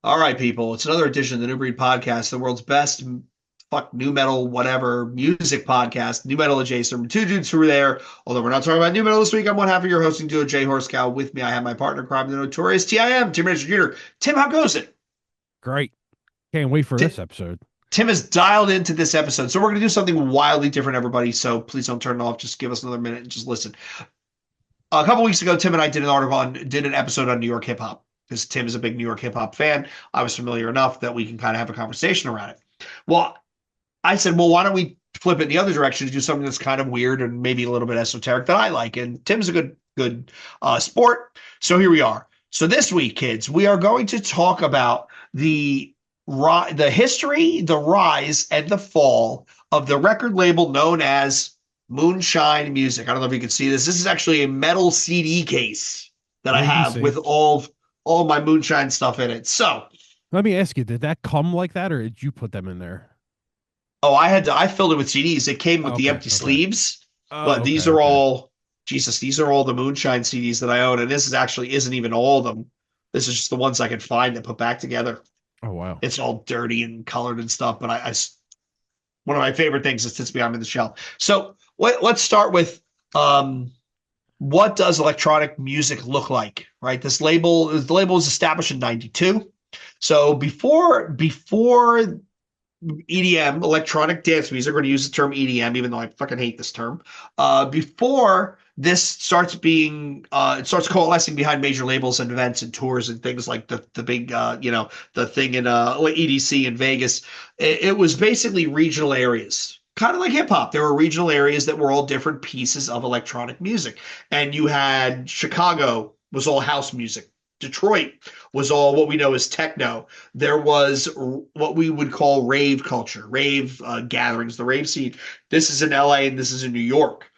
All right, people. It's another edition of the New Breed Podcast, the world's best fuck new metal, whatever music podcast, new metal adjacent. Two dudes who were there. Although we're not talking about new metal this week, I'm one half of your hosting duo, Jay Horsecow. With me, I have my partner, crime, the notorious TIM, Tim Richard Jr. Tim, how goes it? Great. Can't wait for Ti- this episode. Tim has dialed into this episode, so we're going to do something wildly different, everybody. So please don't turn it off. Just give us another minute and just listen. A couple weeks ago, Tim and I did an episode on New York hip hop because Tim is a big New York hip hop fan. I was familiar enough that we can kind of have a conversation around it. Well, I said, well, why don't we flip it in the other direction to do something that's kind of weird and maybe a little bit esoteric that I like? And Tim's a good sport, so here we are. So this week, kids, we are going to talk about the history, the rise, and the fall of the record label known as Moonshine Music. I don't know if you can see this. This is actually a metal CD case that I I do have see. with all my Moonshine stuff in it. So, Let me ask you, did that come like that or did you put them in there? oh, I filled it with CDs. It came with the Okay, empty okay. sleeves, Oh, but okay, these are okay. all Jesus, these are all the Moonshine CDs that I own, and this is actually isn't even all of them. This is just the ones I could find and put back together. Oh, wow. It's all dirty and colored and stuff, but one of my favorite things that sits behind me in the shelf. So let's start with um, what does electronic music look like, right? The label was established in 92. So before EDM, electronic dance music, we're going to use the term EDM, even though I fucking hate this term. Before this it starts coalescing behind major labels and events and tours and things like the big, the thing in EDC in Vegas. It was basically regional areas. Kind of like hip hop. There were regional areas that were all different pieces of electronic music. And you had Chicago was all house music. Detroit was all what we know as techno. There was what we would call rave culture, rave gatherings, the rave scene. This is in LA and this is in New York.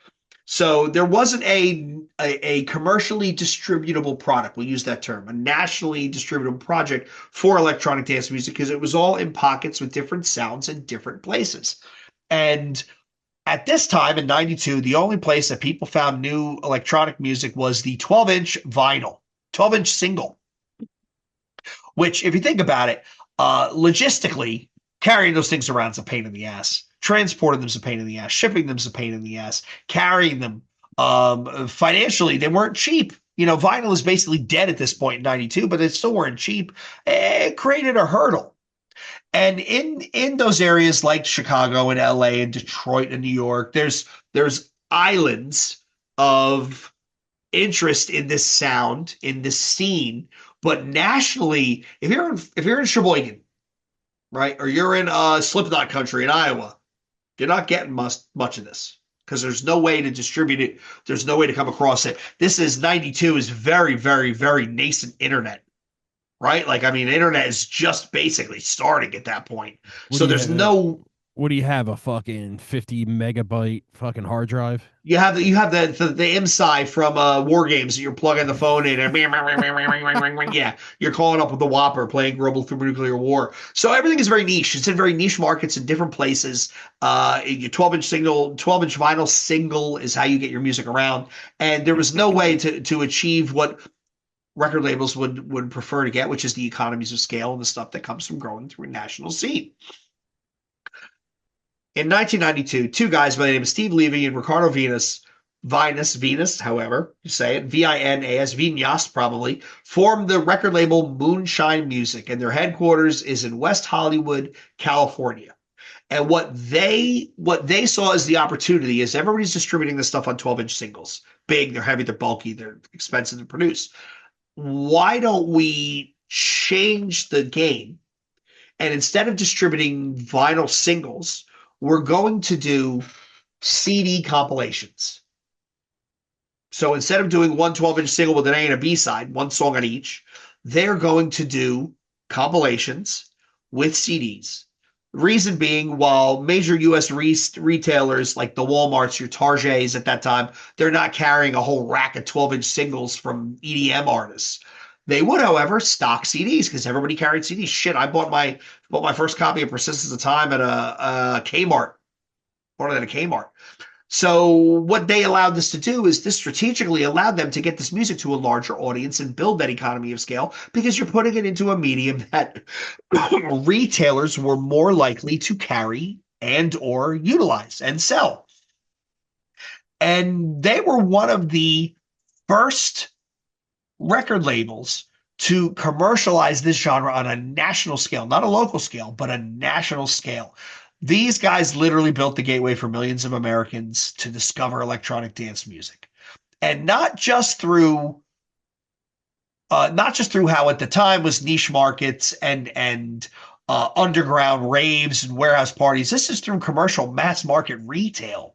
So there wasn't a commercially distributable product. We use that term, a nationally distributable project for electronic dance music because it was all in pockets with different sounds in different places. And at this time in 92, the only place that people found new electronic music was the 12-inch vinyl, 12-inch single, which, if you think about it, logistically, carrying those things around is a pain in the ass. Transporting them is a pain in the ass. Shipping them is a pain in the ass. Carrying them, financially, they weren't cheap. You know, vinyl is basically dead at this point in 92, but they still weren't cheap. It created a hurdle. And in those areas like Chicago and LA and Detroit and New York, there's islands of interest in this sound, in this scene. But nationally, if you're in Sheboygan, right, or you're in Slipknot country in Iowa, you're not getting much of this because there's no way to distribute it. There's no way to come across it. This is 92 is very, very, very nascent internet, right? Like, I mean, internet is just basically starting at that point. What do So you there's have? no What do you have? A fucking 50 megabyte fucking hard drive? you have the MSI from War Games that you're plugging the phone in and yeah, you're calling up with the Whopper playing Global Thermonuclear War. So everything is very niche. It's in very niche markets in different places. Your 12-inch vinyl single is how you get your music around. And there was no way to achieve what record labels would prefer to get, which is the economies of scale and the stuff that comes from growing through a national scene. In 1992, two guys by the name of Steve Levy and Ricardo Venus, however you say it, Vinas, Vinas probably, formed the record label Moonshine Music, and their headquarters is in West Hollywood, California. And what they saw as the opportunity is everybody's distributing this stuff on 12-inch singles. Big, they're heavy, they're bulky, they're expensive to produce. Why don't we change the game? And instead of distributing vinyl singles, we're going to do CD compilations. So instead of doing one 12-inch single with an A and a B side, one song on each, they're going to do compilations with CDs. Reason being, while major U.S. retailers like the Walmarts, your Targets at that time, they're not carrying a whole rack of 12-inch singles from EDM artists. They would, however, stock CDs because everybody carried CDs. Shit, I bought my first copy of Persistence of Time at a Kmart, more than a Kmart. So what they allowed this to do is this strategically allowed them to get this music to a larger audience and build that economy of scale because you're putting it into a medium that retailers were more likely to carry and or utilize and sell. And they were one of the first record labels to commercialize this genre on a national scale, not a local scale, but a national scale. These guys literally built the gateway for millions of Americans to discover electronic dance music. And not just through how at the time was niche markets and underground raves and warehouse parties. This is through commercial mass market retail.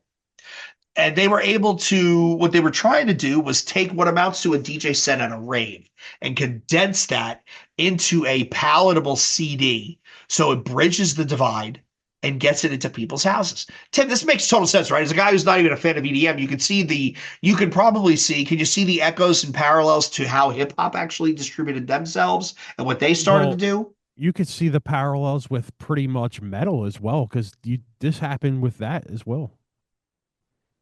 And they were able to, what they were trying to do was take what amounts to a DJ set at a rave and condense that into a palatable CD so it bridges the divide and gets it into people's houses. Tim, this makes total sense, right? As a guy who's not even a fan of EDM, you can probably see, can you see the echoes and parallels to how hip hop actually distributed themselves and what they started to Well, do? you could see the parallels with pretty much metal as well, because you this happened with that as well.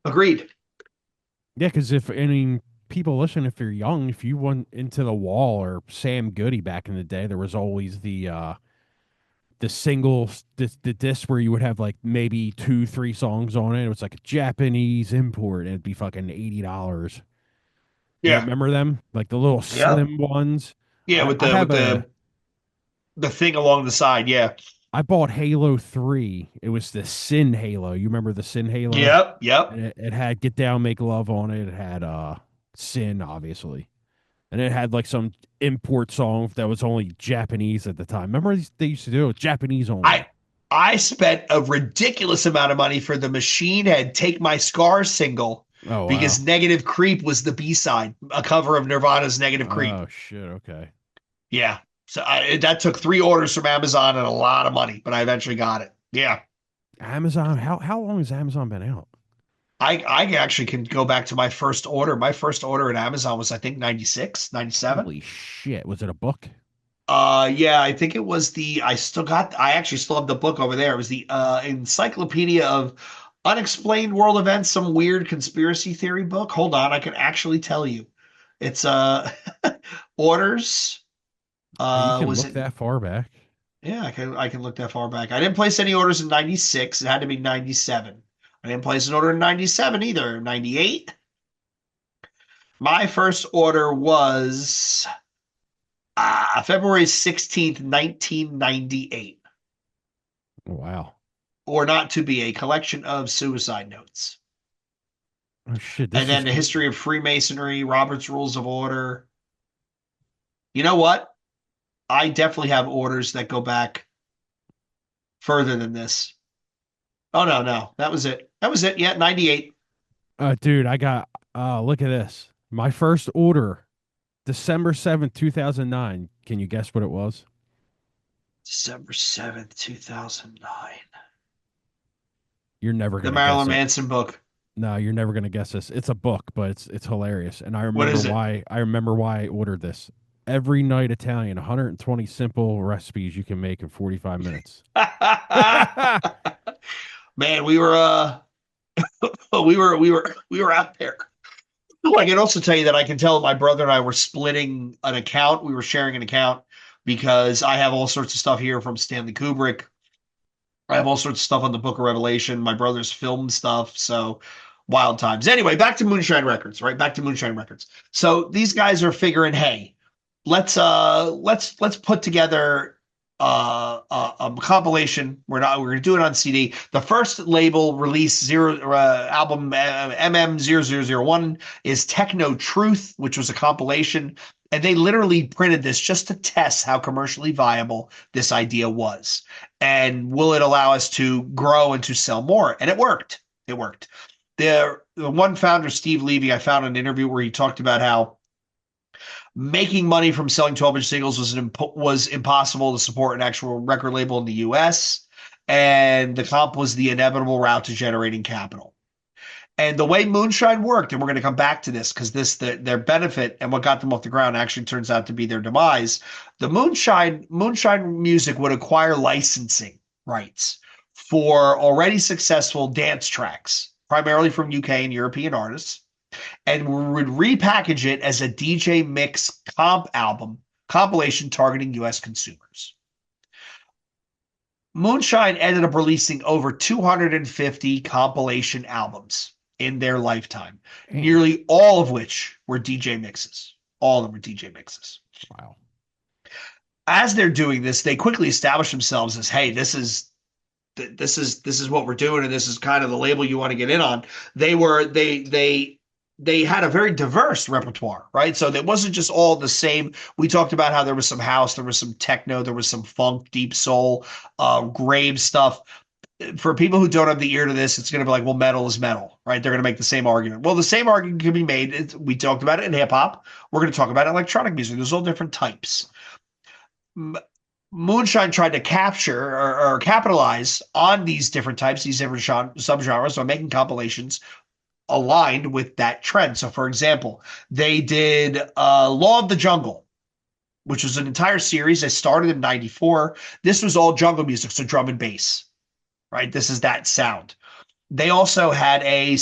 Agreed. Yeah, because if I mean people listen, if you're young, if you went into the Wall or Sam Goody back in the day, there was always the singles, the disc where you would have like maybe two, three songs on it. It was like a Japanese import, and it'd be fucking $80. You Yeah. remember them? Like the little Yep. slim ones. Yeah, I, with I the have with a the thing along the side. Yeah. I bought Halo 3. It was the Sin Halo. You remember the Sin Halo? Yep. Yep. And it had Get Down, Make Love on it. It had Sin, obviously. And it had like some import song that was only Japanese at the time. Remember they used to do it? Japanese I only. I spent a ridiculous amount of money for the Machine Head "Take My Scars" single Oh because wow. "Negative Creep" was the B-side, a cover of Nirvana's "Negative Creep." Oh shit, okay. Yeah, so that took 3 orders from Amazon and a lot of money, but I eventually got it. Yeah, Amazon, how long has Amazon been out? I actually can go back to my first order. My first order at Amazon was I think 96, 97. Holy shit. Was it a book? Yeah, I think it was I actually still have the book over there. It was the Encyclopedia of Unexplained World Events, some weird conspiracy theory book. Hold on, I can actually tell you. It's orders. Oh, you can Was look it that far back. Yeah, I can look that far back. I didn't place any orders in 96. It had to be 97. I didn't place an order in 97 either. 98. My first order was February 16th, 1998. Wow. Or Not to Be, a collection of suicide notes. Oh shit, And this then is the history of Freemasonry, Robert's Rules of Order. You know what? I definitely have orders that go back further than this. Oh, no, no. That was it. That was it. Yeah, 98. dude, I got look at this. My first order, December 7th, 2009. Can you guess what it was? December 7th, 2009. You're never The gonna Marilyn guess it. Manson book. No, you're never gonna guess this. It's a book, but it's hilarious. And What is it? I remember why I ordered this. Every night Italian, 120 simple recipes you can make in 45 minutes. Man, we were out there. Oh, I can also tell you that I can tell my brother and I were splitting an account. We were sharing an account because I have all sorts of stuff here from Stanley Kubrick. I have all sorts of stuff on the Book of Revelation. My brother's film stuff. So wild times. Anyway, back to Moonshine Records, right? Back to Moonshine Records. So these guys are figuring, hey, let's put together a compilation. We're gonna do it on CD. The first label release zero album MM0001 is Techno Truth, which was a compilation, and they literally printed this just to test how commercially viable this idea was, and will it allow us to grow and to sell more? And it worked. It worked. The one founder, Steve Levy, I found an interview where he talked about how making money from selling 12-inch singles was impossible to support an actual record label in the US, and the comp was the inevitable route to generating capital. And the way Moonshine worked, and we're going to come back to this because their benefit and what got them off the ground actually turns out to be their demise. The Moonshine music would acquire licensing rights for already successful dance tracks, primarily from UK and European artists, and would repackage it as a DJ mix comp album compilation targeting US consumers. Moonshine ended up releasing over 250 compilation albums in their lifetime, Damn. nearly all of which were DJ mixes. All of them were DJ mixes. Wow. As they're doing this, they quickly establish themselves as, hey, this is what we're doing, and this is kind of the label you want to get in on. They had a very diverse repertoire, right? So it wasn't just all the same. We talked about how there was some house, there was some techno, there was some funk, deep soul, rave stuff. For people who don't have the ear to this, it's going to be like, well, metal is metal, right? They're going to make the same argument. Well, the same argument can be made. We talked about it in hip hop. We're going to talk about electronic music. There's all different types. Moonshine tried to capture or capitalize on these different types, these different subgenres, by making compilations aligned with that trend. So, for example, they did Law of the Jungle, which was an entire series. They started in '94. This was all jungle music, so drum and bass, right? This is that sound. They also had a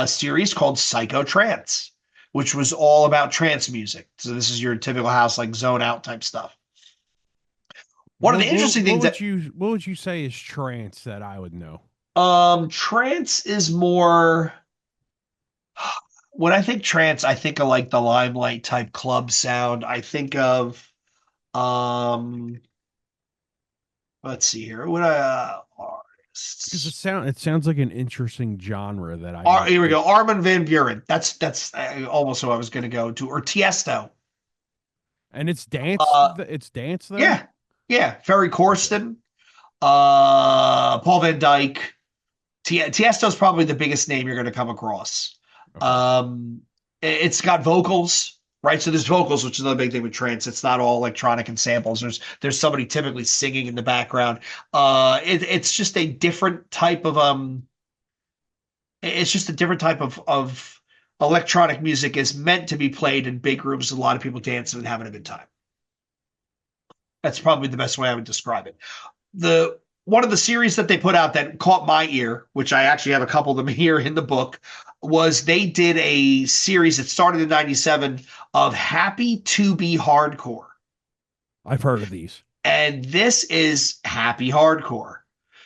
series called Psycho Trance, which was all about trance music. So this is your typical house, like zone out type stuff. One of the interesting things what would you say is trance that I would know? Trance is more, when I think trance, I think of like the Limelight type club sound. I think of um let's see here. What Because artists? it sounds like an interesting genre that I might Here we be. go. Armin van Buuren. That's almost who I was going to go to. Or Tiesto. And it's dance. Uh It's dance though. yeah. Yeah, Ferry Okay. Corsten, Paul Van Dyke. Tiesto's probably the biggest name you're going to come across. Okay. It's got vocals, right? So there's vocals, which is another big thing with trance. It's not all electronic and samples. There's somebody typically singing in the background. It's just a different type of it's just a different type of electronic music is meant to be played in big rooms with a lot of people dancing and having a good time. That's probably the best way I would describe it. The One of the series that they put out that caught my ear, which I actually have a couple of them here in the book, was they did a series that started in '97 of Happy to Be Hardcore. I've heard of these. And this is happy hardcore.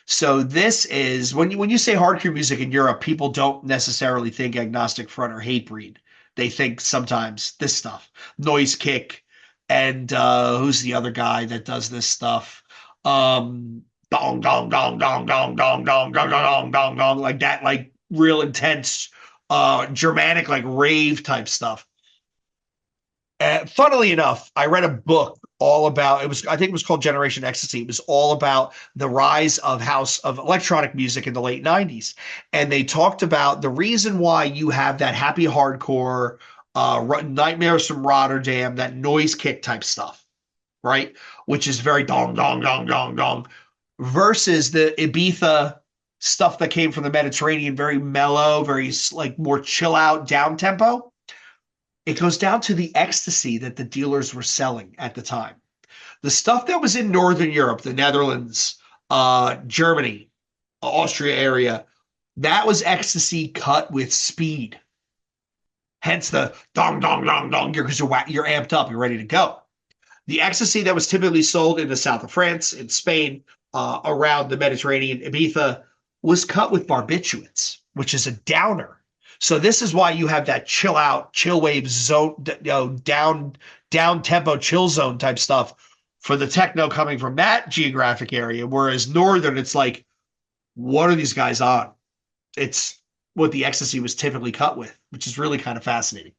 So this is when you say hardcore music in Europe, people don't necessarily think Agnostic Front or Hatebreed. They think sometimes this stuff, Noise Kick, and who's the other guy that does this stuff? Dong dong dong dong dong dong dong dong dong dong dong, like that, like real intense, Germanic, like rave type stuff. Funnily enough, I read a book all about it. I think it was called Generation Ecstasy. It was all about the rise of house of electronic music in the late '90s, and they talked about the reason why you have that happy hardcore, Nightmares from Rotterdam, that noise kick type stuff, right? Which is very dong dong dong dong dong, versus the Ibiza stuff that came from the Mediterranean, very mellow, very like more chill out, down tempo. It goes down to the ecstasy that the dealers were selling at the time. The stuff that was in Northern Europe, the Netherlands, Germany, Austria area, that was ecstasy cut with speed. Hence the dong, dong, dong, dong, because you're amped up, you're ready to go. The ecstasy that was typically sold in the south of France, in Spain, around the Mediterranean, Ibiza, was cut with barbiturates, which is a downer. So this is why you have that chill out, chill wave zone, down tempo chill zone type stuff for the techno coming from that geographic area. Whereas northern, it's like, what are these guys on? It's what the ecstasy was typically cut with, which is really kind of fascinating.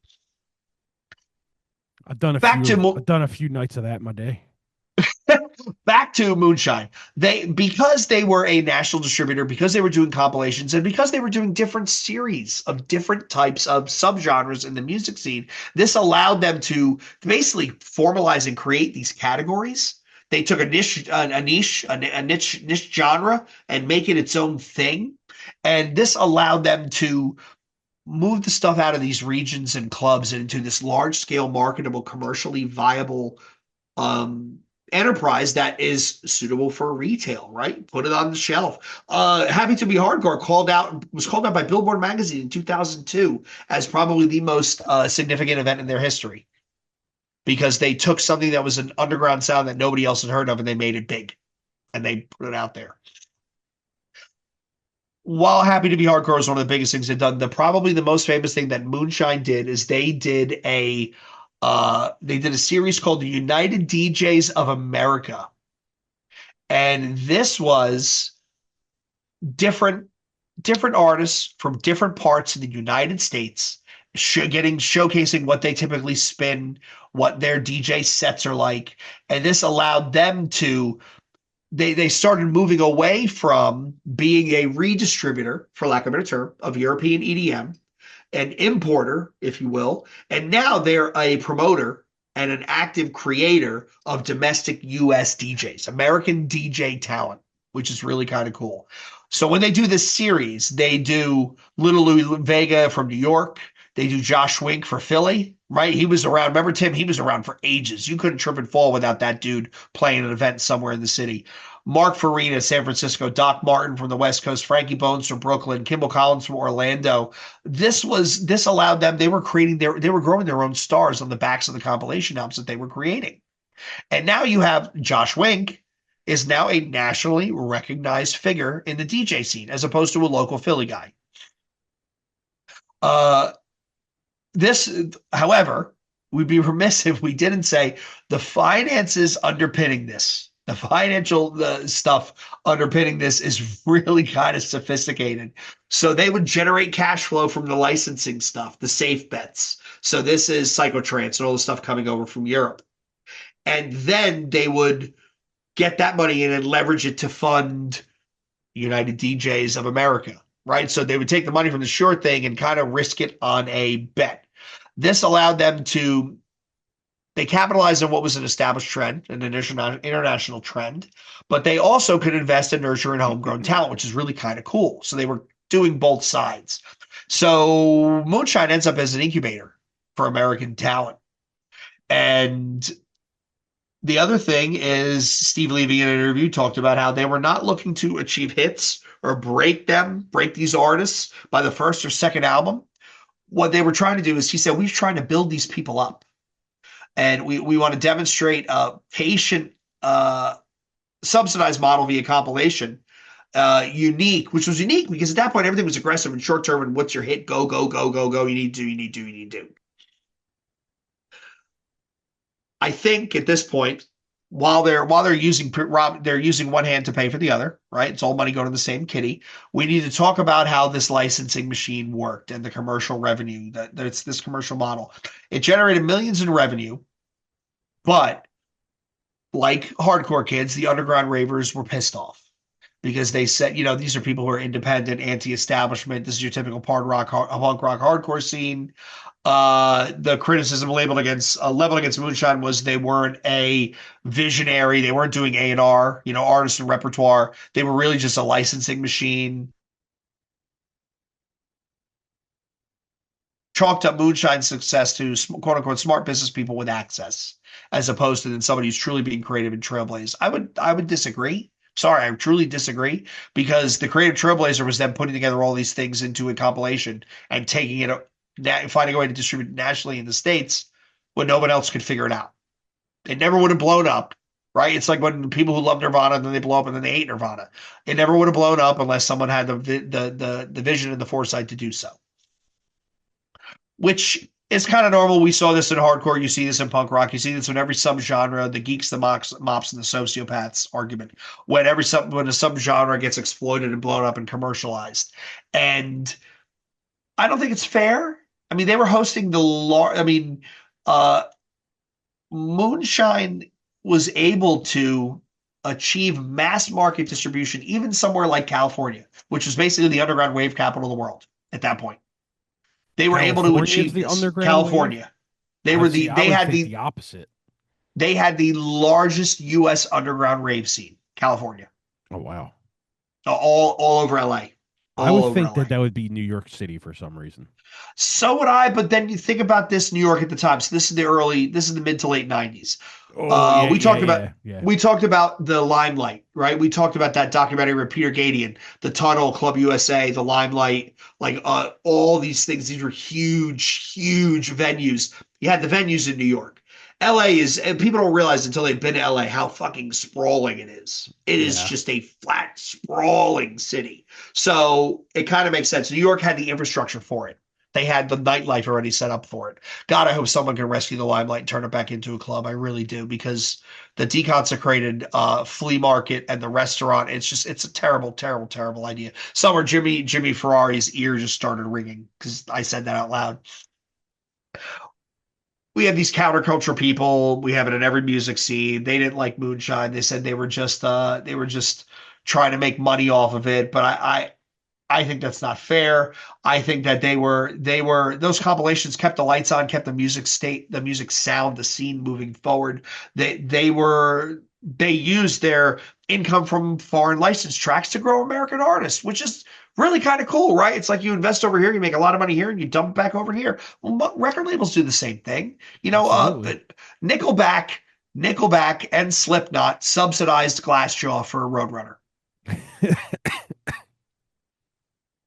Back I've to done a few nights of that in my day. back to Moonshine. Because they were a national distributor, because they were doing compilations, and because they were doing different series of different types of subgenres in the music scene, this allowed them to basically formalize and create these categories. They took a niche genre and make it its own thing, and this allowed them to move the stuff out of these regions and clubs and into this large scale, marketable, commercially viable enterprise that is suitable for retail, right? Put it on the shelf. Happy to be Hardcore was called out by Billboard magazine in 2002 as probably the most significant event in their history because they took something that was an underground sound that nobody else had heard of and they made it big and they put it out there. While Happy to Be Hardcore is one of the biggest things they've done, probably the most famous thing that Moonshine did is they did a series called the United DJs of America. And this was different different artists from different parts of the United States showcasing what they typically spin, what their DJ sets are like. And this allowed them to they started moving away from being a redistributor, for lack of a better term, of European EDM, an importer, if you will, and now they're a promoter and an active creator of domestic US DJs, American DJ talent, which is really kind of cool. So when they do this series, they do Little Louis Vega from New York. They do Josh Wink for Philly, right? He was around. Remember, Tim? He was around for ages. You couldn't trip and fall without that dude playing an event somewhere in the city. Mark Farina, San Francisco. Doc Martin from the West Coast. Frankie Bones from Brooklyn. Kimball Collins from Orlando. This allowed them. They were growing their own stars on the backs of the compilation albums that they were creating. And now you have Josh Wink is now a nationally recognized figure in the DJ scene as opposed to a local Philly guy. This, however, we'd be remiss if we didn't say the finances underpinning this, the financial stuff underpinning this is really kind of sophisticated. So they would generate cash flow from the licensing stuff, the safe bets. So this is Psychotrance and all the stuff coming over from Europe. And then they would get that money in and leverage it to fund United DJs of America, right? So they would take the money from the sure thing and kind of risk it on a bet. This allowed them they capitalized on what was an established trend, an international trend, but they also could invest in nurture and homegrown talent, which is really kind of cool. So they were doing both sides. So Moonshine ends up as an incubator for American talent. And the other thing is Steve Levy in an interview talked about how they were not looking to achieve hits or break these artists by the first or second album. What they were trying to do is he said, we're trying to build these people up. And we want to demonstrate a patient, subsidized model via compilation, which was unique because at that point, everything was aggressive and short term. And what's your hit? Go, go, go, go, go. You need to. I think at this point, while they're using one hand to pay for the other, right? It's all money going to the same kitty. We need to talk about how this licensing machine worked and the commercial revenue that it's this commercial model. It generated millions in revenue, but like hardcore kids, the underground ravers were pissed off because they said, these are people who are independent, anti-establishment. This is your typical punk rock hardcore scene. The criticism leveled against Moonshine was they weren't a visionary. They weren't doing A&R, artist and repertoire. They were really just a licensing machine. Chalked up Moonshine's success to quote unquote smart business people with access, as opposed to somebody who's truly being creative and trailblaze. I would disagree. Sorry, I truly disagree because the creative trailblazer was them putting together all these things into a compilation and taking it, finding a way to distribute it nationally in the States when no one else could figure it out. It never would have blown up, right? It's like when people who love Nirvana, then they blow up and then they hate Nirvana. It never would have blown up unless someone had the vision and the foresight to do so, which is kind of normal. We saw this in hardcore. You see this in punk rock. You see this in every subgenre, the geeks, the mops, and the sociopaths argument. When a subgenre gets exploited and blown up and commercialized. And I don't think it's fair. I mean, they were hosting Moonshine was able to achieve mass market distribution even somewhere like California, which was basically the underground wave capital of the world at that point. They were able to achieve this. California. Wave? They had the opposite. They had the largest U.S. underground rave scene, California. Oh wow! All over LA. I all would over think that LA. that would be New York City for some reason. So would I, but then you think about this New York at the time. So this is the mid to late 90s. Oh Uh, yeah, we yeah, talked about yeah, yeah. we talked about the Limelight, right? We talked about that documentary with Peter Gadian, the Tunnel, Club USA, the Limelight, like all these things. These were huge, huge venues. You had the venues in New York. LA is, and people don't realize until they've been to LA how fucking sprawling it is. It is Yeah. just a flat, sprawling city. So it kind of makes sense. New York had the infrastructure for it. They had the nightlife already set up for it. God, I hope someone can rescue the Limelight and turn it back into a club. I really do, because the deconsecrated flea market and the restaurant, it's a terrible, terrible, terrible idea. Somewhere Jimmy Ferrari's ear just started ringing because I said that out loud. We have these counterculture people. We have it in every music scene. They didn't like Moonshine. They said they were just trying to make money off of it. But I think that's not fair. I think that they were those compilations kept the lights on, kept the music state, the music sound, the scene moving forward. They used their income from foreign licensed tracks to grow American artists, which is really kind of cool, right? It's like you invest over here, you make a lot of money here, and you dump it back over here. Well, record labels do the same thing. Absolutely. Nickelback, Nickelback, and Slipknot subsidized Glassjaw for Roadrunner,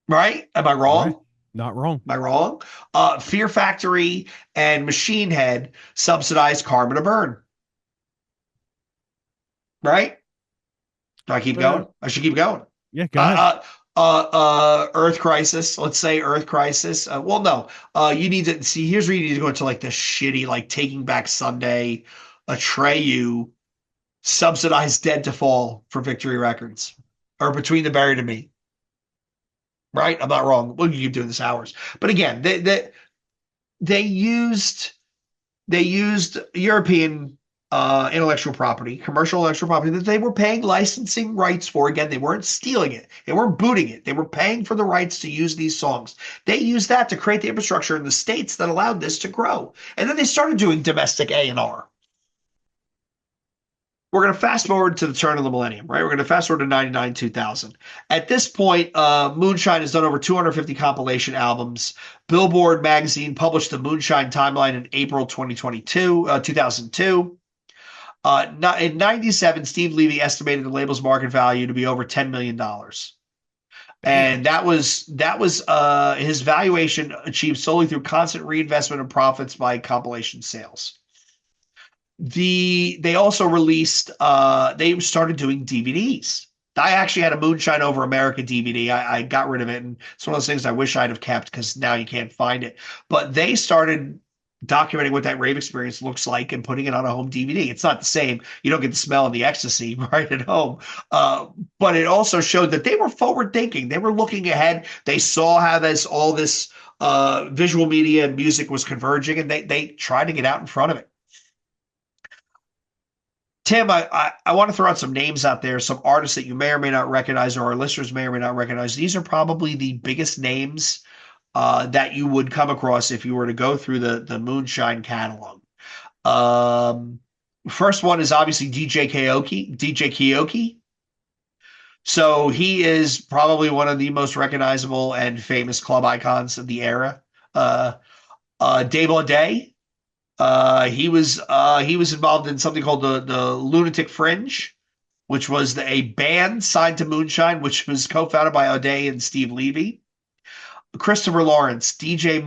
right? Am I Right. wrong? Not wrong. Am I wrong? Fear Factory and Machine Head subsidized Carmen to Burn, right? Do I keep Uh, going? I should keep going. yeah, go ahead. Earth Crisis. Let's say Earth Crisis. Well, no. You need to see. Here's where you need to go into like the shitty, like Taking Back Sunday, Atreyu, subsidized Dead to Fall for Victory Records, or Between the Buried and Me. Right? I'm not wrong. We'll keep doing this hours. But again, they used they used European intellectual property, commercial intellectual property that they were paying licensing rights for. Again, they weren't stealing it, they weren't booting it, they were paying for the rights to use these songs. They used that to create the infrastructure in the states that allowed this to grow. And then they started doing domestic A&R. We're going to fast forward to the turn of the millennium, right? We're going to fast forward to 99, 2000. At this point, Moonshine has done over 250 compilation albums. Billboard magazine published the Moonshine timeline in April 2002. In 97, Steve Levy estimated the label's market value to be over $10 million. Bam. And that was his valuation achieved solely through constant reinvestment of profits by compilation sales. They also released they started doing DVDs. I actually had a Moonshine Over America DVD. I got rid of it, and it's one of those things I wish I'd have kept because now you can't find it. But they started documenting what that rave experience looks like and putting it on a home DVD. It's not the same. You don't get the smell and the ecstasy right at home. But it also showed that they were forward thinking. They were looking ahead. They saw how all this visual media and music was converging, and they tried to get out in front of it. Tim, I want to throw out some names out there, some artists that you may or may not recognize, or our listeners may or may not recognize. These are probably the biggest names that you would come across if you were to go through the Moonshine catalog. Um, First one is obviously DJ Keoki. So he is probably one of the most recognizable and famous club icons of the era. Uh, Dave O'Day. He was involved in something called the Lunatic Fringe, which was a band signed to Moonshine, which was co-founded by O'Day and Steve Levy. Christopher Lawrence, DJ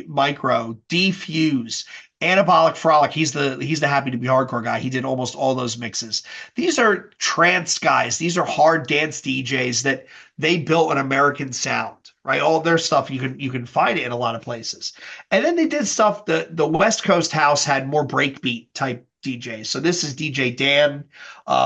Micro, D Fuse, Anabolic Frolic. He's the Happy to Be Hardcore guy. He did almost all those mixes. These are trance guys. These are hard dance DJs that they built an American sound. Right, all their stuff you can find it in a lot of places. And then they did stuff. The West Coast house had more breakbeat type DJs. So this is DJ Dan,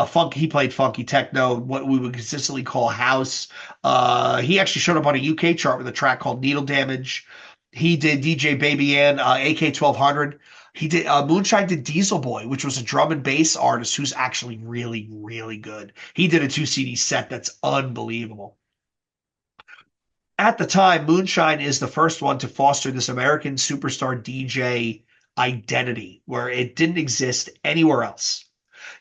funk. He played funky techno, what we would consistently call house. He actually showed up on a UK chart with a track called Needle Damage. He did DJ Baby Ann, AK 1200. He did Moonshine did Diesel Boy, which was a drum and bass artist who's actually really, really good. He did a 2 CD set that's unbelievable. At the time, Moonshine is the first one to foster this American superstar DJ identity where it didn't exist anywhere else.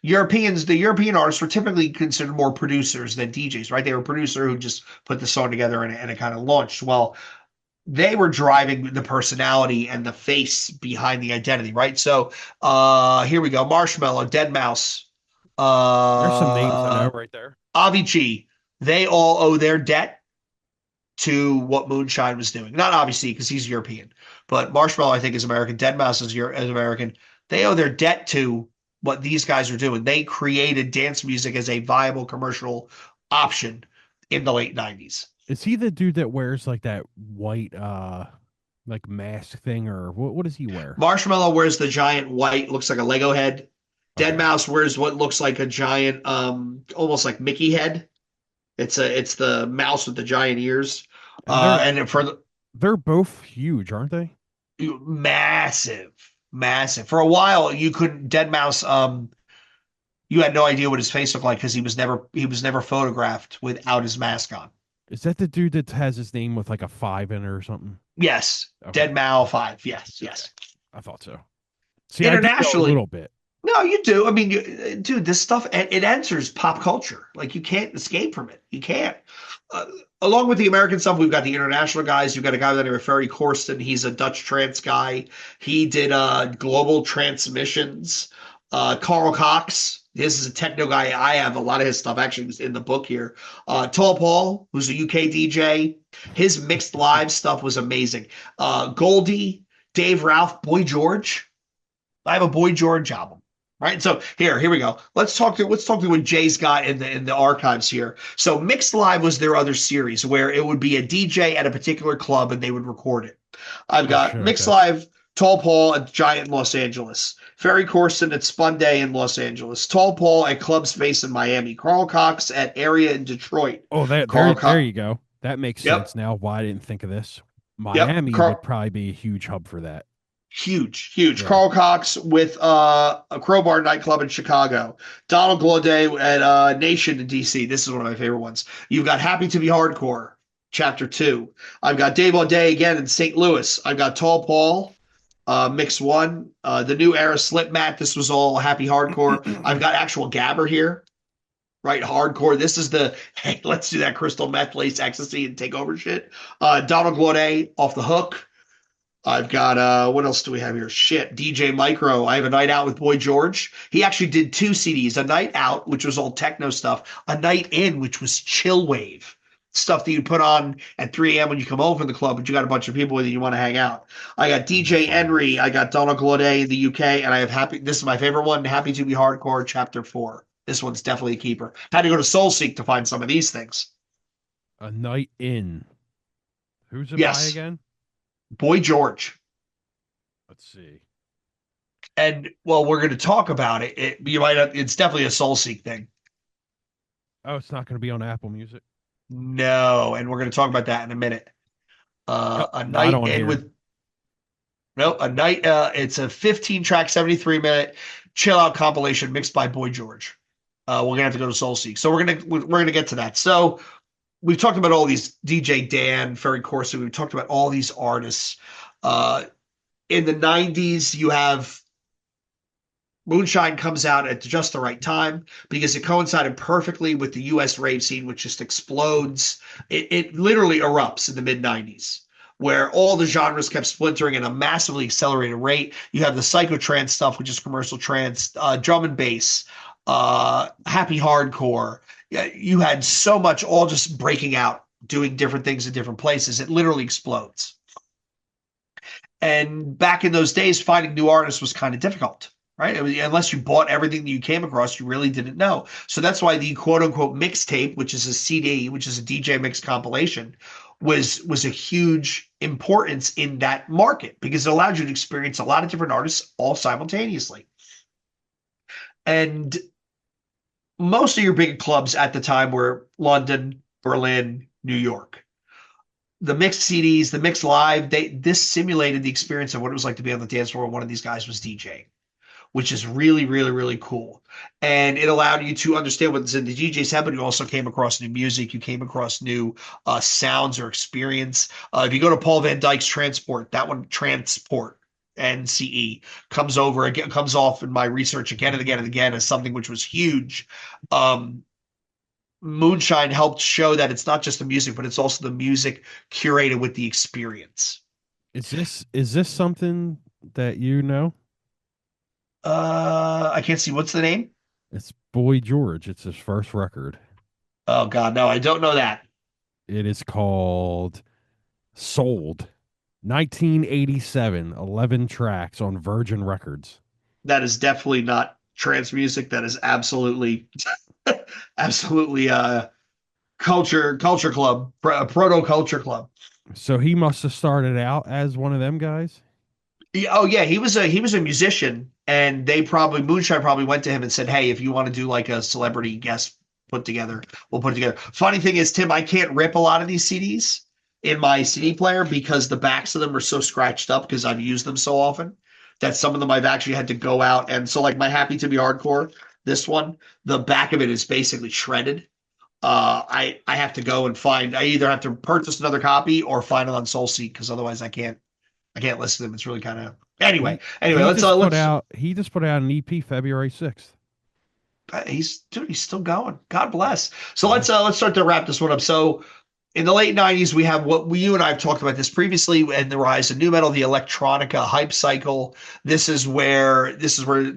The European artists were typically considered more producers than DJs, right? They were a producer who just put the song together and it kind of launched. Well, they were driving the personality and the face behind the identity, right? So here we go. Marshmello, Dead Mouse, There's some names I uh know right there. Avicii, they all owe their debt to what Moonshine was doing. Not obviously because he's European, but Marshmello I think is American. Dead Mouse is American. They owe their debt to what these guys are doing. They created dance music as a viable commercial option in the late 90s. Is he the dude that wears like that white like mask thing, or what does he wear? Marshmallow wears the giant white, looks like a Lego head. Dead Okay. Mouse wears what looks like a giant, almost like Mickey head. It's the mouse with the giant ears. And they're And for the they're both huge, aren't they? massive, massive. For a while, you couldn't Dead Mouse. You had no idea what his face looked like because he was never photographed without his mask on. Is that the dude that has his name with like a five in it or something? Yes, Okay. Dead Mouse 5. Yes, Okay. yes. I thought so. See, I do know a Internationally, little bit. no, you do. I mean, dude, this stuff it enters pop culture. Like you can't escape from it. You can't. Uh, Along with the American stuff, we've got the international guys. You've got a guy by the name of Ferry Corsten. He's a Dutch trance guy. He did Global Transmissions. Carl Cox. This is a techno guy. I have a lot of his stuff actually was in the book here. Tall Paul, who's a UK DJ. His mixed live stuff was amazing. Goldie, Dave Ralph, Boy George. I have a Boy George album. Right. So here we go. Let's talk to what Jay's got in the archives here. So Mixed Live was their other series where it would be a DJ at a particular club and they would record it. I've Oh got shit. Mixed Okay. Live, Tall Paul at Giant in Los Angeles, Ferry Corsten at Spun Day in Los Angeles, Tall Paul at Club Space in Miami, Carl Cox at Area in Detroit. Oh, that Carl there Cox. you go. That makes Yep. sense now. Why I didn't think of this. Yep. Miami would probably be a huge hub for that. Huge, huge. Yeah. Carl Cox with a Crowbar nightclub in Chicago. Donald Glaudet at Nation in DC. This is one of my favorite ones. You've got Happy to Be Hardcore, Chapter 2. I've got Dave O'Day again in St. Louis. I've got Tall Paul, Mix 1. The New Era Slip Mat. This was all Happy Hardcore. I've got actual Gabber here, right? Hardcore. This is the, hey, let's do that crystal meth, lace, ecstasy, and take over shit. Donald Glaudet, Off the Hook. I've got what else do we have here? Shit, DJ Micro. I have a night out with Boy George. He actually did two CDs: a night out, which was all techno stuff, a night in, which was chill wave stuff that you put on at 3 a.m. when you come home from the club, but you got a bunch of people with you want to hang out. I got DJ Henry. I got Donald Glaudet in the UK, and I have Happy. This is my favorite one, Happy to Be Hardcore, Chapter 4. This one's definitely a keeper. Had to go to SoulSeek to find some of these things. A night in. Who's it by Yes, again? Boy George. Let's see. And well, we're going to talk about it. You might have, it's definitely a soul seek thing. Oh, it's not going to be on Apple Music. No, and we're going to talk about that in a minute. Nope, A not night on in here. with no, a night. It's a 15 track, 73-minute chill out compilation mixed by Boy George. We're gonna have to go to Soul Seek, so we're gonna get to that. So we've talked about all these DJ Dan, Ferry Corsi. We've talked about all these artists. In the 90s, you have Moonshine comes out at just the right time because it coincided perfectly with the US rave scene, which just explodes. It literally erupts in the mid 90s, where all the genres kept splintering at a massively accelerated rate. You have the psychotrance stuff, which is commercial trance, drum and bass, happy hardcore. You had so much all just breaking out, doing different things in different places. It literally explodes. And back in those days, finding new artists was kind of difficult, right? Unless you bought everything that you came across, you really didn't know. So that's why the quote unquote mixtape, which is a CD, which is a DJ mix compilation, was a huge importance in that market because it allowed you to experience a lot of different artists all simultaneously. And most of your big clubs at the time were London, Berlin, New York. The mixed CDs, the mixed live, this simulated the experience of what it was like to be on the dance floor when one of these guys was DJing, which is really, really, really cool. And it allowed you to understand what's in the DJ's head, but you also came across new music. You came across new sounds or experience. If you go to Paul Van Dyke's Transport, that one, Transport, NCE comes over again, comes off in my research again and again and again as something which was huge. Um, Moonshine helped show that it's not just the music, but it's also the music curated with the experience. Is this something that you know? I can't see what's the name. It's Boy George. It's his first record. Oh God, no, I don't know that. It is called Sold. 1987, 11 tracks on Virgin Records. That is definitely not trance music. That is absolutely, absolutely culture club, proto culture club. So he must have started out as one of them guys. Oh yeah, he was a musician, and they probably Moonshine probably went to him and said, "Hey, if you want to do like a celebrity guest put together, we'll put it together." Funny thing is, Tim, I can't rip a lot of these CDs in my CD player because the backs of them are so scratched up because I've used them so often that some of them I've actually had to go out and so like my Happy to Be Hardcore, this one, the back of it is basically shredded. I have to go and find. I either have to purchase another copy or find it on SoulSeek because otherwise I can't listen to them. It's really kind of anyway. He Anyway, he let's just put let's. out he just put out an EP February 6th. He's still going. God bless. So Yeah. let's start to wrap this one up. So in the late '90s, we have what you and I have talked about this previously, and the rise of new metal, the electronica hype cycle. This is where the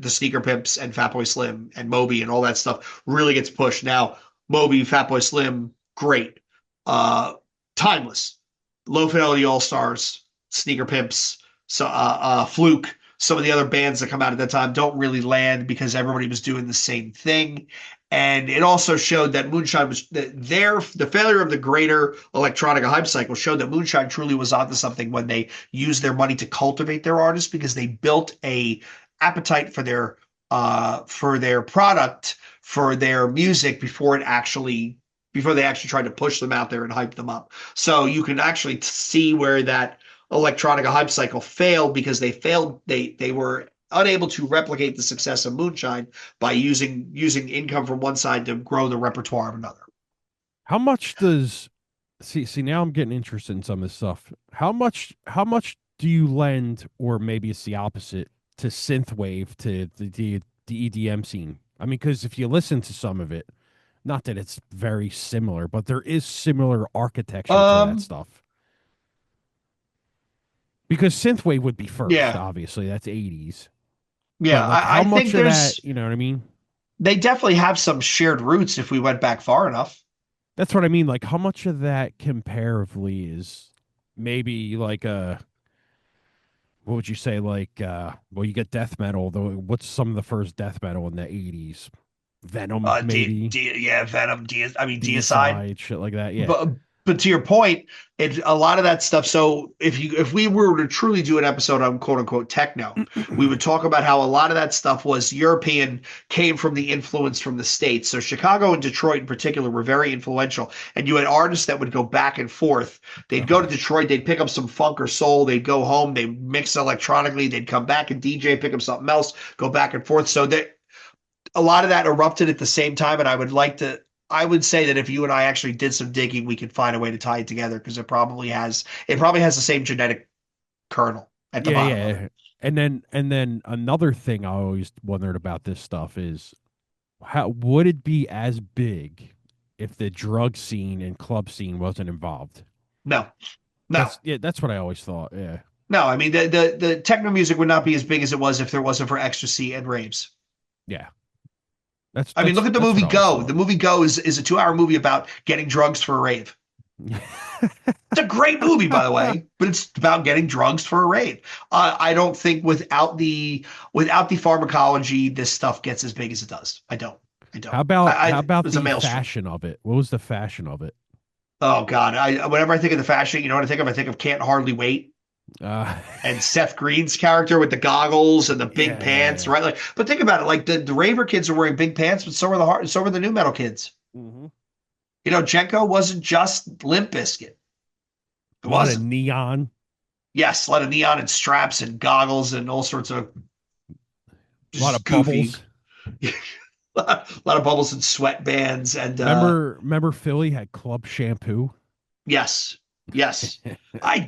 sneaker pimps and Fatboy Slim and Moby and all that stuff really gets pushed. Now, Moby, Fatboy Slim, great, uh, timeless, low fidelity all stars, sneaker pimps, so Fluke. Some of the other bands that come out at that time don't really land because everybody was doing the same thing. And it also showed that Moonshine was the failure of the greater electronica hype cycle showed that Moonshine truly was onto something when they used their money to cultivate their artists because they built a appetite for their product, for their music before they actually tried to push them out there and hype them up. So you can actually see where that electronica hype cycle failed because they were unable to replicate the success of Moonshine by using income from one side to grow the repertoire of another. How much does see now I'm getting interested in some of this stuff. How much do you lend, or maybe it's the opposite, to synthwave, to the EDM scene? I mean, because if you listen to some of it, not that it's very similar, but there is similar architecture to that Um, stuff. Because synthwave would be first, yeah, obviously. That's 80s. yeah. But like I how think much of that, there's you know what I mean? they definitely have some shared roots if we went back far enough. That's what I mean. Like how much of that comparatively is maybe like a what would you say, like well, you get death metal, though. What's some of the first death metal in the 80s? Venom, maybe. Yeah, Venom, I mean Deicide. Deicide, shit like that. Yeah. But to your point, a lot of that stuff. So if we were to truly do an episode on quote unquote techno, we would talk about how a lot of that stuff was European, came from the influence from the States. So Chicago and Detroit in particular were very influential. And you had artists that would go back and forth. They'd go to Uh-huh. Detroit, they'd pick up some funk or soul, they'd go home, they'd mix electronically, they'd come back and DJ, pick up something else, go back and forth. So that a lot of that erupted at the same time, and I would say that if you and I actually did some digging, we could find a way to tie it together because it probably has the same genetic kernel at the Yeah, bottom of it. yeah. And then another thing I always wondered about this stuff is how would it be as big if the drug scene and club scene wasn't involved? No, no, That's what I always thought. Yeah. no. I mean, the techno music would not be as big as it was if there wasn't for ecstasy and raves. Yeah. That's I mean, that's look at the that's what movie I always Go. thought. The movie Go is a 2 hour movie about getting drugs for a rave. It's a great movie, by the way, but it's about getting drugs for a rave. I don't think without the pharmacology, this stuff gets as big as it does. I don't. I How don't. about how about It's a the maelstrom. fashion of it? What was the fashion of it? Oh God, whenever I think of the fashion, you know what I think of? I think of Can't Hardly Wait Uh and Seth Green's character with the goggles and the big pants, yeah. right? Like, but think about it, like the raver kids are wearing big pants, but so were the new metal kids. Hmm. You know, Jenko wasn't just Limp Bizkit. It A lot of wasn't. neon, Yes, a lot of neon and straps and goggles and all sorts of a lot just of goofy, bubbles. a lot of bubbles and sweatbands and Remember Philly had club shampoo? yes, Yes. I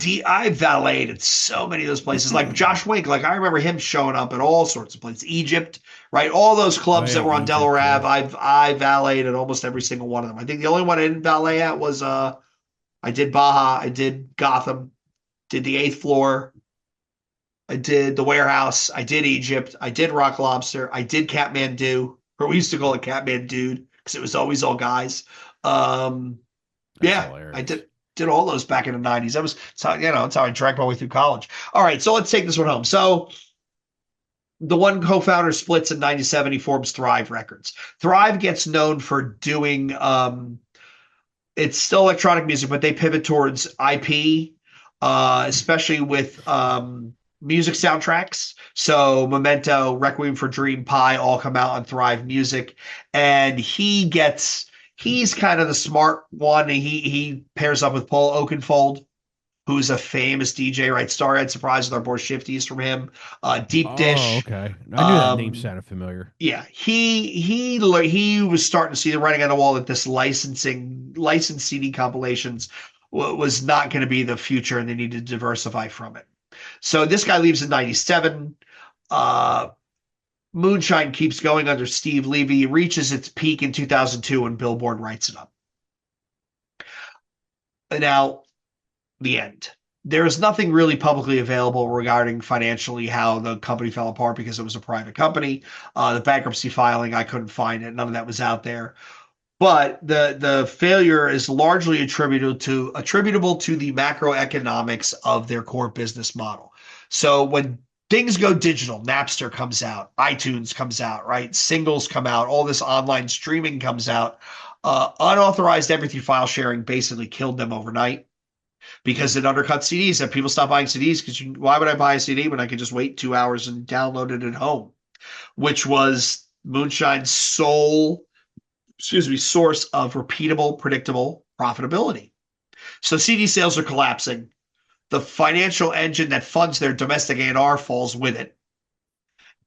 valeted at so many of those places. Like Josh Wink, like I remember him showing up at all sorts of places. Egypt, right? All those Oh clubs yeah, that were on Egypt. Delaware Yeah. Ave, I valeted at almost every single one of them. I think the only one I didn't valet at was I did Baja, I did Gotham, did the eighth floor, I did the warehouse, I did Egypt, I did Rock Lobster, I did Kathmandu, or we used to call it Kathmandu because it was always all guys. Um, That's yeah, I hilarious. did all those back in the 90s. That was that's how, that's how I drank my way through college. All right, so let's take this one home. So the one co-founder splits in 97, he forms Thrive Records. Thrive gets known for doing it's still electronic music, but they pivot towards IP, especially with music soundtracks. So Memento, Requiem for Dream, Pie all come out on Thrive Music, and he's kind of the smart one. He pairs up with Paul Oakenfold, who's a famous DJ, right? Starhead Surprise with our boy Shifties from him. Deep Oh, Dish. okay. I knew that name Um, sounded familiar. yeah, he was starting to see the writing on the wall that this licensed CD compilations was not going to be the future, and they needed to diversify from it. So this guy leaves in '97. Uh, Moonshine keeps going under Steve Levy, reaches its peak in 2002 when Billboard writes it up. Now, the end. There is nothing really publicly available regarding financially how the company fell apart because it was a private company. The bankruptcy filing, I couldn't find it. None of that was out there. But the failure is largely attributable to the macroeconomics of their core business model. So when things go digital, Napster comes out, iTunes comes out, right? Singles come out, all this online streaming comes out. Unauthorized MP3 file sharing basically killed them overnight because it undercuts CDs. And people stop buying CDs because why would I buy a CD when I could just wait 2 hours and download it at home? Which was Moonshine's sole, source of repeatable, predictable profitability. So CD sales are collapsing. The financial engine that funds their domestic A&R falls with it,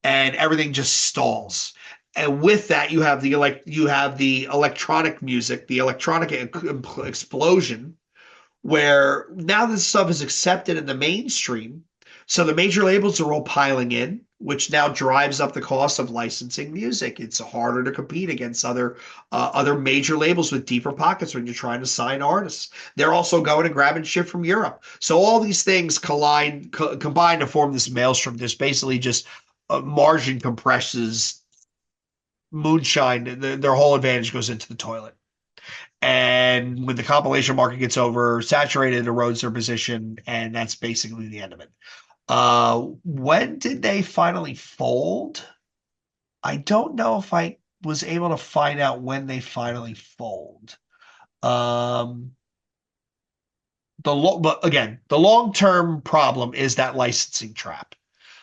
and everything just stalls. And with that, you have the electronic music, the electronic explosion, where now this stuff is accepted in the mainstream. So the major labels are all piling in, which now drives up the cost of licensing music. It's harder to compete against other major labels with deeper pockets when you're trying to sign artists. They're also going and grabbing shit from Europe. So all these things combine to form this maelstrom. There's basically just margin compresses Moonshine. Their whole advantage goes into the toilet. And when the compilation market gets over saturated, it erodes their position, and that's basically the end of it. When did they finally fold? I don't know if I was able to find out when they finally fold. Um, but again, the long-term problem is that licensing trap.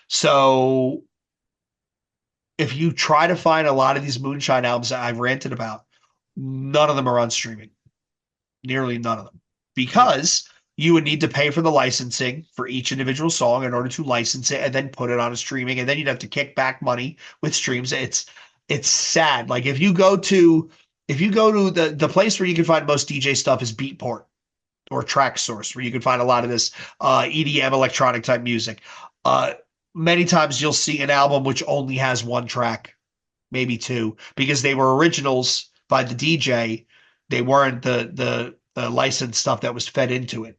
So if you try to find a lot of these Moonshine albums that I've ranted about, none of them are on streaming. Nearly none of them, Hmm. because you would need to pay for the licensing for each individual song in order to license it and then put it on a streaming, and then you'd have to kick back money with streams. It's sad. Like if you go to the place where you can find most DJ stuff is Beatport or Track Source, where you can find a lot of this EDM electronic type music. Uh, Many times you'll see an album which only has one track, maybe two, because they were originals by the DJ. They weren't the licensed stuff that was fed into it.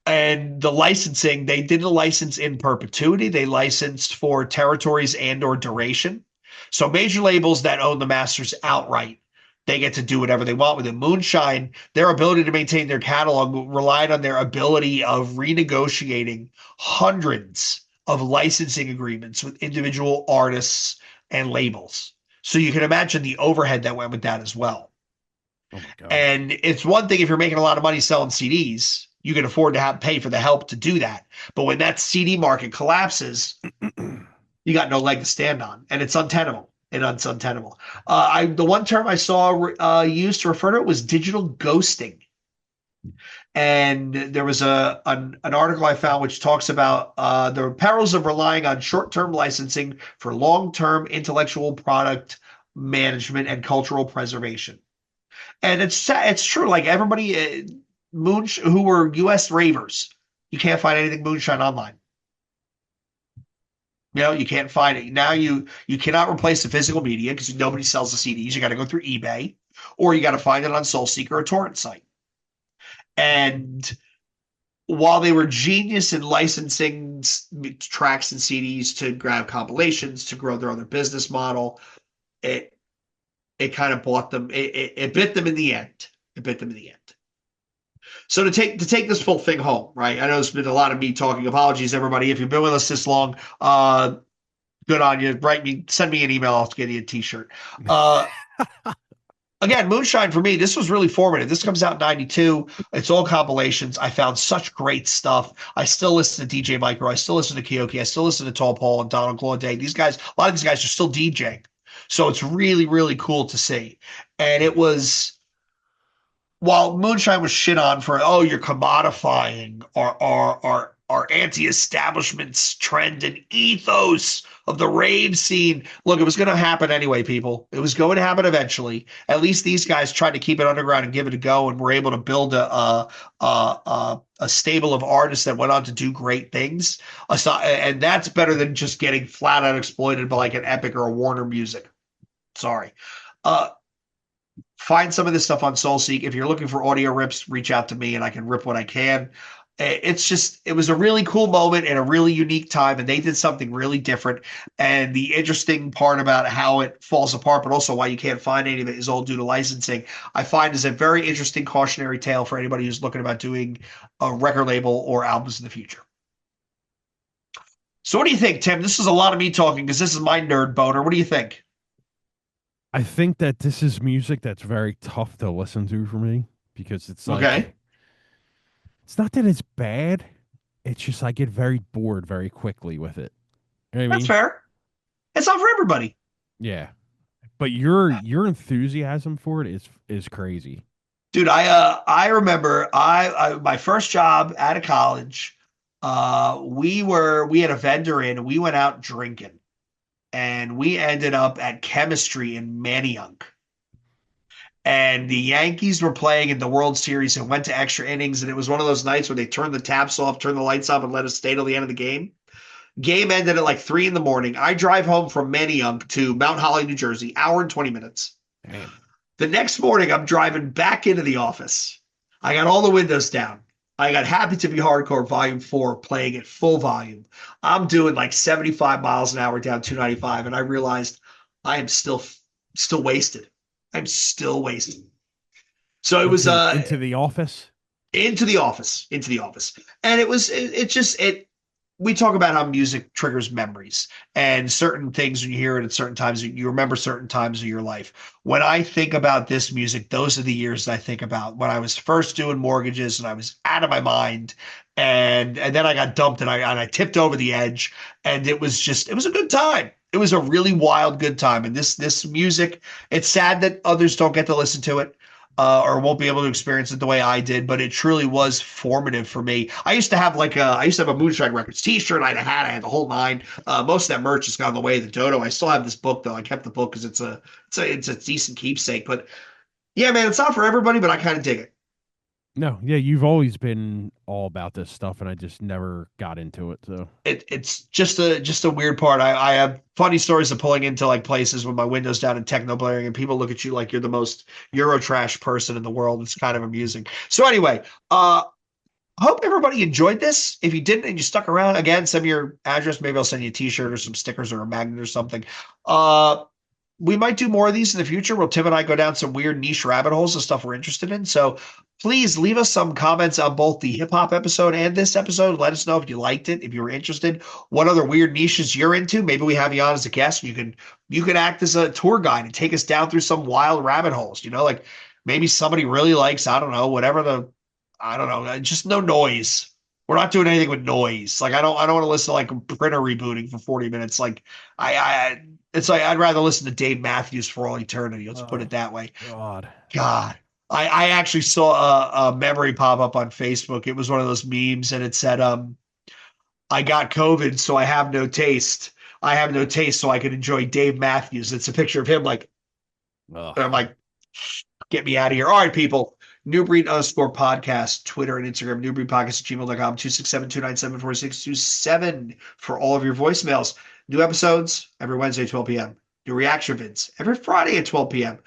And the licensing, they didn't license in perpetuity. They licensed for territories and or duration. So major labels that own the masters outright, they get to do whatever they want with it. Moonshine, their ability to maintain their catalog relied on their ability of renegotiating hundreds of licensing agreements with individual artists and labels. So you can imagine the overhead that went with that as well. Oh my god. And it's one thing if you're making a lot of money selling CDs, you can afford to pay for the help to do that. But when that CD market collapses, you got no leg to stand on, and it's untenable. It's untenable. The one term I saw used to refer to it was digital ghosting, and there was an article I found which talks about the perils of relying on short-term licensing for long-term intellectual product management and cultural preservation. And it's true. Like everybody, who were U.S. ravers. You can't find anything Moonshine online. You can't find it now. You cannot replace the physical media because nobody sells the CDs. You got to go through eBay, or you got to find it on SoulSeek or a torrent site. And while they were genius in licensing tracks and CDs to grab compilations to grow their other business model, it it kind of bought them. It bit them in the end. It bit them in the end. So to take this full thing home, right? I know there's been a lot of me talking. Apologies, everybody, if you've been with us this long. Good on you. Send me an email. I'll get you a T-shirt. Uh, Again, Moonshine for me, this was really formative. This comes out in 92. It's all compilations. I found such great stuff. I still listen to DJ Micro. I still listen to Keoki. I still listen to Tall Paul and Donald Glaudet. These guys, a lot of these guys are still DJing. So it's really, really cool to see. And it was, while Moonshine was shit on for, oh, you're commodifying our anti-establishment's trend and ethos of the rave scene. Look, it was going to happen anyway, people. It was going to happen eventually. At least these guys tried to keep it underground and give it a go, and were able to build a stable of artists that went on to do great things. And that's better than just getting flat out exploited by like an Epic or a Warner Music. Sorry. Find some of this stuff on SoulSeek. If you're looking for audio rips, reach out to me and I can rip what I can. It was a really cool moment and a really unique time, and they did something really different. And the interesting part about how it falls apart, but also why you can't find any of it, is all due to licensing. I find is a very interesting cautionary tale for anybody who's looking about doing a record label or albums in the future. So what do you think, Tim? This is a lot of me talking because this is my nerd boner. What do you think? I think that this is music that's very tough to listen to for me because it's like, Okay, it's not that it's bad. It's just I get very bored very quickly with it. You know what I that's mean? fair. It's not for everybody. Yeah. But your enthusiasm for it is crazy. Dude, I remember I my first job out of college, we had a vendor in, and we went out drinking, and we ended up at Chemistry in Manayunk. And the Yankees were playing in the World Series and went to extra innings, and it was one of those nights where they turned the taps off, turned the lights off, and let us stay till the end of the game. Game ended at like 3 in the morning. I drive home from Manayunk to Mount Holly, New Jersey, hour and 20 minutes. Damn. The next morning, I'm driving back into the office. I got all the windows down. I got Happy to Be Hardcore Volume 4 playing at full volume. I'm doing like 75 miles an hour down 295, and I realized I am still wasted. I'm still wasted. So it was Into the office. into the office. And it just we talk about how music triggers memories and certain things when you hear it at certain times, you remember certain times of your life. When I think about this music, those are the years that I think about when I was first doing mortgages and I was out of my mind. And then I got dumped and I tipped over the edge, and it was a good time. It was a really wild good time. And this music, it's sad that others don't get to listen to it. Or won't be able to experience it the way I did, but it truly was formative for me. I used to have a Moonshine Records T-shirt, I had a hat, I had the whole nine. Most of that merch has gone the way of the dodo. I still have this book though. I kept the book because it's a decent keepsake. But yeah, man, it's not for everybody, but I kind of dig it. No, yeah, you've always been all about this stuff, and I just never got into it. So It's just a weird part. I have funny stories of pulling into like places with my windows down and techno blaring, and people look at you like you're the most Eurotrash person in the world. It's kind of amusing. So anyway, hope everybody enjoyed this. If you didn't and you stuck around, again, send me your address. Maybe I'll send you a T-shirt or some stickers or a magnet or something. We might do more of these in the future where Tim and I go down some weird niche rabbit holes of stuff we're interested in. So please leave us some comments on both the hip hop episode and this episode. Let us know if you liked it, if you were interested, what other weird niches you're into. Maybe we have you on as a guest. You can act as a tour guide and take us down through some wild rabbit holes. Like maybe somebody really likes, I don't know, I don't know, just no noise. We're not doing anything with noise. Like I don't want to listen to like a printer rebooting for 40 minutes. Like it's like I'd rather listen to Dave Matthews for all eternity. Let's put it that way. God. God. I actually saw a memory pop up on Facebook. It was one of those memes, and it said, I got COVID, so I have no taste. I have no taste, so I can enjoy Dave Matthews. It's a picture of him like, Ugh. and I'm like, get me out of here. All right, people. Newbreed_podcast, Twitter and Instagram, newbreedpodcast@gmail.com, 267-297-4627 for all of your voicemails. New episodes every Wednesday at 12 p.m. New reaction vids every Friday at 12 p.m.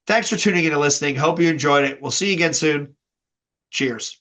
Thanks for tuning in and listening. Hope you enjoyed it. We'll see you again soon. Cheers.